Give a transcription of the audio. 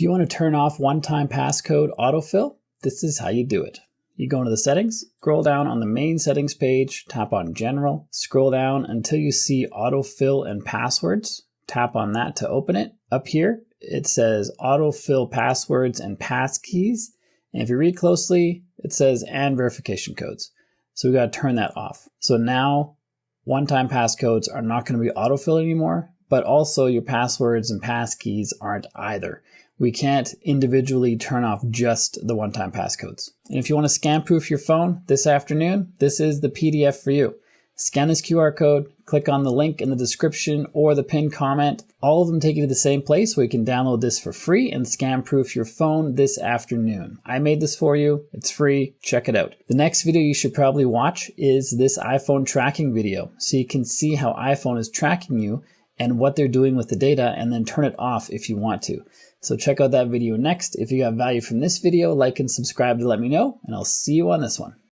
If you want to turn off one-time passcode autofill, this is how you do it. You go into the settings, scroll down on the main settings page, tap on General, scroll down until you see Autofill and Passwords. Tap on that to open it. Up here, it says Autofill Passwords and Passkeys. And if you read closely, it says and verification codes. So we got to turn that off. So now one-time passcodes are not going to be autofill anymore, but also your passwords and passkeys aren't either. We can't individually turn off just the one-time passcodes. And if you want to scan proof your phone this afternoon, this is the PDF for you. Scan this QR code, click on the link in the description or the pinned comment. All of them take you to the same place where you can download this for free and scan proof your phone this afternoon. I made this for you. It's free. Check it out. The next video you should probably watch is this iPhone tracking video, so you can see how iPhone is tracking you and what they're doing with the data, and then turn it off if you want to. So check out that video next. If you got value from this video, like and subscribe to let me know, and I'll see you on this one.